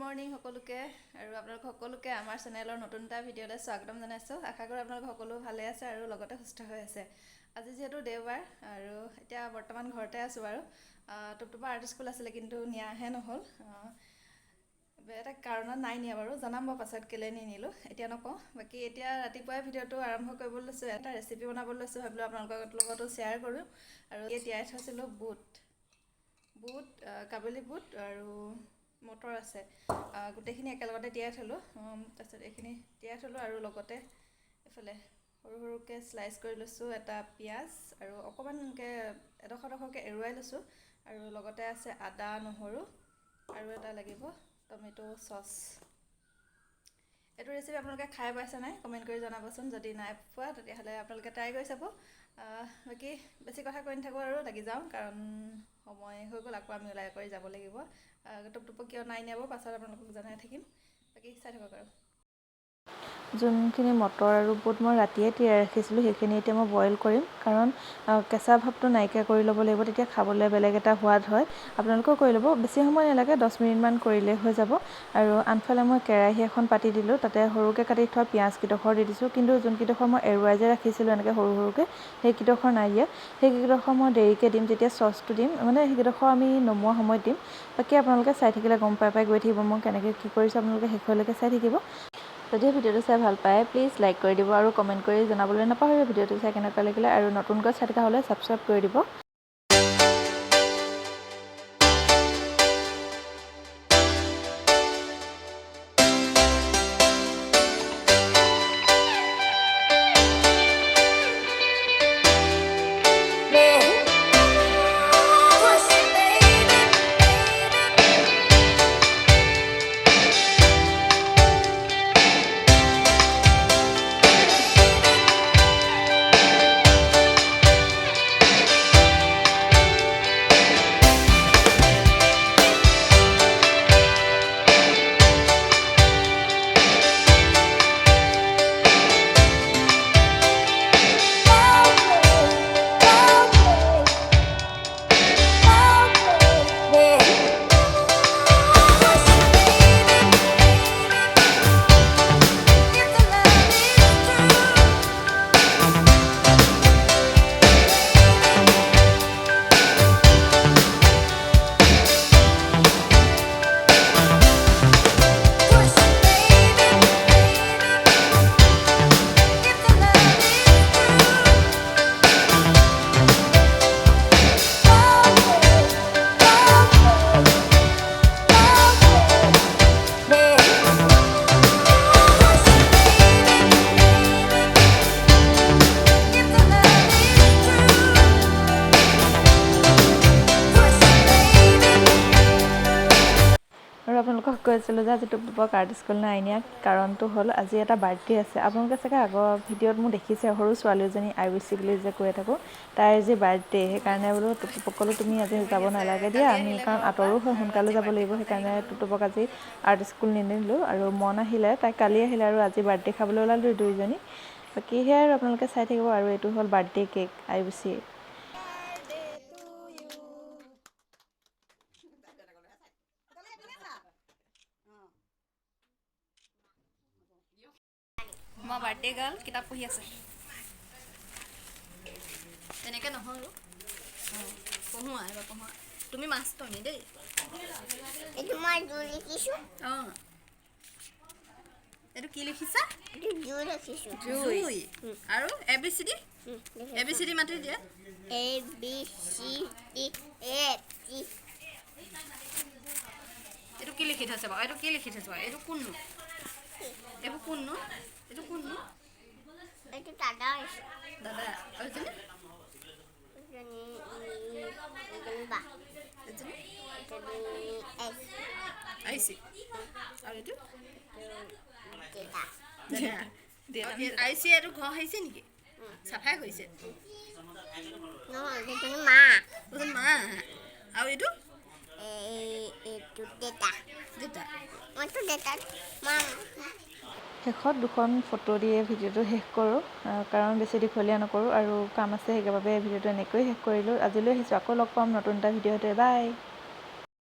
Morning সকলোকে আৰু আপোনালোক সকলোকে আমাৰ চেনেলৰ নতুন এটা ভিডিঅ'লৈ স্বাগতম জনাইছোঁ। আশা কৰোঁ আপোনালোক সকলো ভালে আছে আৰু লগতে সুস্থ হৈ আছে। আজি যিহেতু দেওবাৰ আৰু এতিয়া বৰ্তমান ঘৰতে আছোঁ বাৰু। টুপটুপা আৰ্ট স্কুল আছিলে কিন্তু নিয়াহে নহ'ল। এটা কাৰণত নাই নিয়া বাৰু, জনাম মই পাছত কেলৈ নিনিলোঁ, এতিয়া নকওঁ। বাকী এতিয়া ৰাতিপুৱাই ভিডিঅ'টো আৰম্ভ কৰিবলৈ লৈছোঁ, এটা ৰেচিপি বনাবলৈ লৈছোঁ, ভাবিলোঁ আপোনালোকৰ লগতো শ্বেয়াৰ কৰোঁ। আৰু এই তিয়াই থৈছিলোঁ বুট, কাবুলী বুট আৰু মটৰ আছে, গোটেইখিনি একেলগতে তিয়াই থ'লোঁ। তাৰপিছত এইখিনি তিয়াই থ'লোঁ আৰু লগতে এইফালে সৰু সৰুকৈ শ্লাইচ কৰি লৈছোঁ এটা পিঁয়াজ আৰু অকণমান এনেকৈ এডোখৰকৈ এৰুৱাই লৈছোঁ। আৰু লগতে আছে আদা নহৰু আৰু এটা লাগিব টমেটো চচ। এইটো ৰেচিপি আপোনালোকে খাই পাইছে নাই কমেণ্ট কৰি জনাবচোন। যদি নাই পোৱা তেতিয়াহ'লে আপোনালোকে ট্ৰাই কৰি চাব। বাকী বেছি কথা কৈ নাথাকোঁ আৰু লাগি যাওঁ, কাৰণ সময় হৈ গ'ল, আকৌ আমি ওলাই কৰি যাব লাগিব। টুপটুপক কিয় নাই নিয়াব পাছত আপোনালোকক জনাই থাকিম। বাকী চাই থাকক আৰু। যোনখিনি মটৰ আৰু বুট মই ৰাতিয়ে তিয়াই ৰাখিছিলোঁ সেইখিনি এতিয়া মই বইল কৰিম, কাৰণ কেঁচা ভাৱটো নাইকিয়া কৰি ল'ব লাগিব, তেতিয়া খাবলৈ বেলেগ এটা সোৱাদ হয়। আপোনালোকেও কৰি ল'ব, বেছি সময় নালাগে, 10 মিনিটমান কৰিলেই হৈ যাব। আৰু আনফালে মই কেৰাহী এখন পাতি দিলোঁ, তাতে সৰুকৈ কাটি থোৱা পিঁয়াজকেইডোখৰ দি দিছোঁ, কিন্তু যোনকেইডোখৰ মই এৰুৱাই যে ৰাখিছিলোঁ এনেকৈ সৰু সৰুকৈ, সেইকেইডোখৰ নাই দিয়া। সেইকেইডোখৰ মই দেৰিকৈ দিম, যেতিয়া চচটো দিম, মানে সেইকেইডোখৰ আমি নমোৱা সময়ত দিম। বাকী আপোনালোকে চাই থাকিলে গম পাই গৈ থাকিব মই কেনেকৈ কি কৰিছোঁ, আপোনালোকে শেষলৈকে চাই থাকিব। যদি ভিডিঅ'টো চাই ভাল পায় প্লিজ লাইক কৰি দিব আৰু কমেণ্ট কৰি জনাবলৈ নাপাহৰিব ভিডিঅ'টো চাই কেনেকুৱা লাগিলে, আৰু নতুনকৈ চাই থকা হ'লে ছাবস্ক্ৰাইব কৰি দিব। আৰু আপোনালোকক কৈ আছিলোঁ যে আজি টুপটুপক আৰ্ট স্কুল নাই নিয়া, কাৰণটো হ'ল আজি এটা বাৰ্থডে আছে। আপোনালোকে চাগে আগৰ ভিডিঅ'ত মোক দেখিছে, সৰু ছোৱালীজনী IBC বুলি যে কৈ থাকোঁ, তাইৰ আজি বাৰ্থডে। সেইকাৰণে বোলো টুপটুপক ক'লোঁ তুমি আজি যাব নালাগে দিয়া, আমি কাৰণ আঁতৰো হয়, সোনকালে যাব লাগিব। সেইকাৰণে টুপটুপক আজি আৰ্ট স্কুল নিনিলোঁ। আৰু মন আহিলে, তাই কালি আহিলে আৰু আজি বাৰ্থডে খাবলৈ ওলালোঁ দুইজনী। বাকী সেয়াই আৰু আপোনালোকে চাই থাকিব। আৰু এইটো হ'ল বাৰ্থডে কেক IBC। মই বাৰ্থডে গাৰ্ল, কিতাপ পঢ়ি আছে। তেনেকৈ নহয় আৰু পঢ়োৱা, এবাৰ পঢ়োৱা। তুমি মাষ্টৰনি দেই। এইটো মই জুই লিখিছোঁ। অঁ, এইটো কি লিখিছা? এইটো জুই লিখিছোঁ। জুই। আৰু ABCD? ABCD মাতি দিয়া। ABCD E এইটো কি লিখি থৈছে বাৰু? এইটো কি লিখি থৈছে বাৰু? এইটো কোননো? এইবোৰ কোননো? এইটো কোননো? এইটো দাদা হৈছে। দাদা এইজনী? এজনী বা। এইজনী এজনী আহিছে। আৰু এইটো দেতা। আহিছে। এইটো ঘৰ আহিছে নেকি? চাফাই কৰিছে। নহয়, সেইজনী মা। মা। আৰু এইটো? এইটো দেতা। দেতা। মইতো দেতা মা। শেষত দুখন ফটো দিয়ে ভিডিঅ'টো শেষ কৰোঁ, কাৰণ বেছি দীঘলীয়া নকৰোঁ আৰু কাম আছে, সেইবাবে ভিডিঅ'টো এনেকৈয়ে শেষ কৰিলোঁ। আজিলৈ আহিছোঁ, আকৌ লগ পাম নতুন এটা ভিডিঅ'তে। বাই।